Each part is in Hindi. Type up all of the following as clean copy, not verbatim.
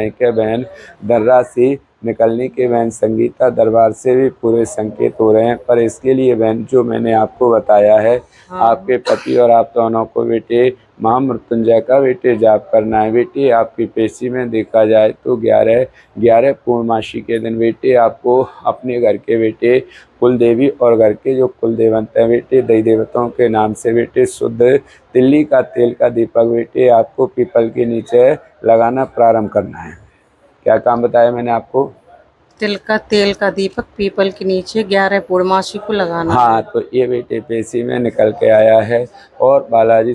के बहन धनराशि निकलने के बहन संगीता दरबार से भी पूरे संकेत हो रहे हैं, पर इसके लिए बहन जो मैंने आपको बताया है, आपके पति और आप दोनों को बेटे महामृत्युंजय का बेटे जाप करना है। बेटे आपकी पेशी में देखा जाए तो 11 पूर्णमासी के दिन बेटे आपको अपने घर के बेटे कुल देवी और घर के जो कुल देवंत हैं बेटे देवी देवताओं के नाम से बेटे शुद्ध तिल्ली का तेल का दीपक बेटे आपको पीपल के नीचे लगाना प्रारंभ करना है। क्या काम बताया मैंने आपको? तेल का दीपक पीपल के नीचे 11 पूर्णमासी को लगाना। हाँ, तो ये बेटे पेशी में निकल के आया है। और बालाजी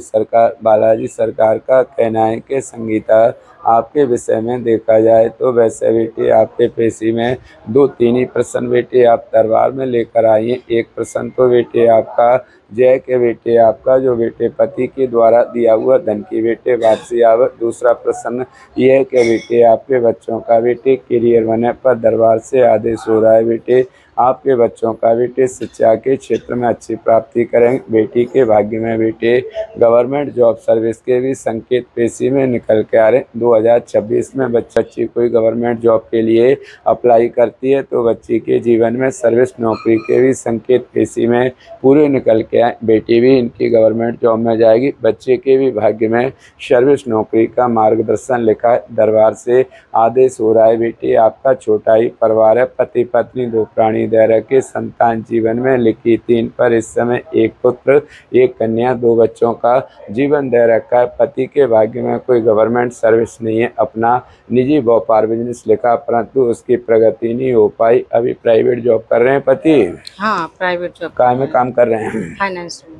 सरकार का कहना है कि संगीता आपके विषय में देखा जाए तो वैसे बेटे आपके पेशी में 2-3 ही प्रश्न बेटे आप दरबार में लेकर आइए। एक प्रश्न तो बेटे आपका जय के बेटे आपका जो बेटे पति के द्वारा दिया हुआ धन की बेटे वापसी आवे। दूसरा प्रश्न ये है कि बेटे आपके बच्चों का बेटे करियर बने पर दरबार से आदेश हो रहा है बेटे आपके बच्चों का बेटे शिक्षा के क्षेत्र में अच्छी प्राप्ति करें। बेटी के भाग्य में बेटे गवर्नमेंट जॉब सर्विस के भी संकेत पेशी में निकल के आ रहे हैं। 2026 में बच्ची कोई गवर्नमेंट जॉब के लिए अप्लाई करती है तो बच्ची के जीवन में सर्विस नौकरी के भी संकेत पेशी में पूरे निकल के आए। बेटी भी इनकी गवर्नमेंट जॉब में जाएगी। बच्चे के भी भाग्य में सर्विस नौकरी का मार्गदर्शन लिखा है। दरबार से आदेश हो रहा है बेटी आपका छोटा ही परिवार है, पति पत्नी 2 प्राणी दे रखे, संतान जीवन में लिखी 3 पर इस समय 1 पुत्र 1 कन्या 2 बच्चों का जीवन दे रखा है। पति के भाग्य में कोई गवर्नमेंट सर्विस नहीं है, अपना निजी व्यापार बिजनेस लिखा परंतु उसकी प्रगति नहीं हो पाई। अभी प्राइवेट जॉब कर रहे हैं पति? हाँ, प्राइवेट जॉब काय में काम कर रहे हैं? फाइनेंस में।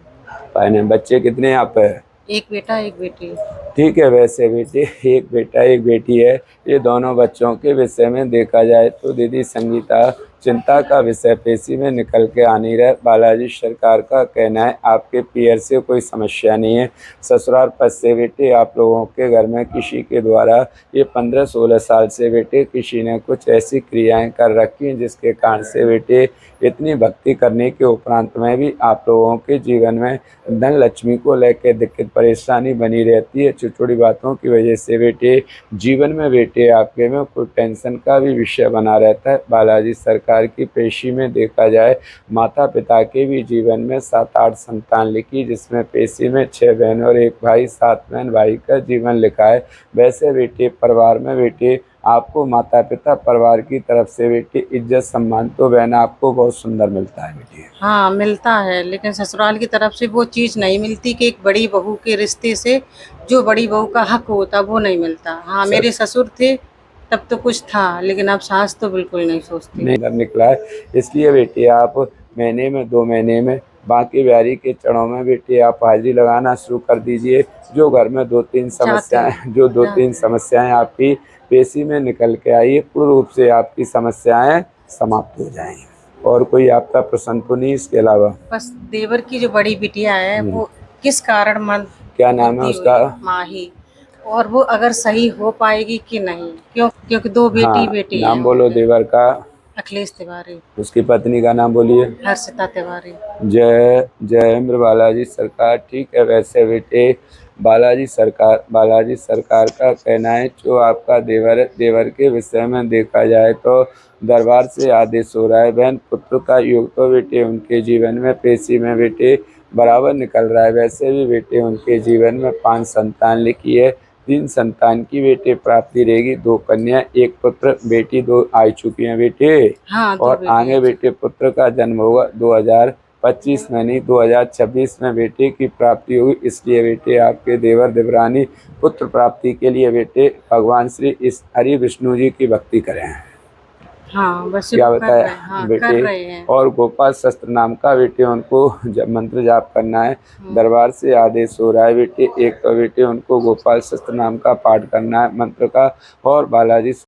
फाइनेंस। बच्चे कितने हैं आप? एक बेटा एक बेटी। ठीक है, वैसे बेटे एक बेटा एक बेटी है। ये दोनों बच्चों के विषय में देखा जाए तो दीदी संगीता चिंता का विषय पेशी में निकल के आ नहीं रहा। बालाजी सरकार का कहना है आपके पीयर से कोई समस्या नहीं है। ससुराल पद से बेटे आप लोगों के घर में किसी के द्वारा ये 15-16 साल से बेटे किसी ने कुछ ऐसी क्रियाएं कर रखी हैं जिसके कारण से बेटे इतनी भक्ति करने के उपरांत में भी आप लोगों के जीवन में धन लक्ष्मी को लेकर दिक्कत परेशानी बनी रहती है। छोटी बातों की वजह से बेटे जीवन में बेटे आपके में कोई टेंशन का भी विषय बना रहता है। बालाजी सरकार की पेशी में देखा जाए माता पिता के भी जीवन में 7-8 संतान लिखी, जिसमें पेशी में 6 बहन और 1 भाई, 7 बहन भाई का जीवन लिखा है। वैसे बेटे परिवार में बेटे आपको माता पिता परिवार की तरफ से बेटे इज्जत सम्मान तो बहन आपको बहुत सुंदर मिलता है बेटे। हाँ, मिलता है, लेकिन ससुराल की तरफ से वो चीज़ नहीं मिलती कि एक बड़ी बहू के रिश्ते से जो बड़ी बहू का हक होता वो नहीं मिलता। हाँ, मेरे ससुर थे तब तो कुछ था, लेकिन अब सास तो बिल्कुल नहीं सोचती। नहीं निकला है, इसलिए बेटे आप महीने में 2 महीने में बांके बिहारी के चरणों में बेटे आप हाजिरी लगाना शुरू कर दीजिए। जो घर में 2-3 समस्याएं आपकी पेशी में निकल के आई है, पूर्ण रूप से आपकी समस्याएं समाप्त हो जाएंगी। और कोई आपका प्रश्न तो नहीं इसके अलावा? बस देवर की जो बड़ी बिटिया है वो किस कारण मन क्या नाम है उसका? माही, और वो अगर सही हो पाएगी कि नहीं, क्योंकि 2 बेटी नाम हैं। बोलो देवर का। अखिलेश तिवारी। उसकी पत्नी का नाम बोलिए। हर्षिता तिवारी। जय जयेंद्र बालाजी सरकार। ठीक है, वैसे बेटे बालाजी सरकार का कहना है जो आपका देवर के विषय में देखा जाए तो दरबार से आदेश हो रहा है बहन पुत्र का योग तो बेटे उनके जीवन में पेशी में बेटे बराबर निकल रहा है। वैसे भी बेटे उनके जीवन में 5 संतान लिखी है, 3 संतान की बेटे प्राप्ति रहेगी, 2 कन्या 1 पुत्र, बेटी 2 आ चुकी हैं बेटे। हाँ, और आगे बेटे पुत्र का जन्म होगा 2025 में नहीं 2026 में बेटे की प्राप्ति होगी। इसलिए बेटे आपके देवर देवरानी पुत्र प्राप्ति के लिए बेटे भगवान श्री इस हरि विष्णु जी की भक्ति करें। हाँ, बस क्या बताया? हाँ, बेटे कर रहे हैं। और गोपाल शस्त्र नाम का बेटे उनको जब मंत्र जाप करना है। दरबार से आदेश हो रहा है बेटे एक तो बेटे उनको गोपाल शस्त्र नाम का पाठ करना है मंत्र का। और बालाजी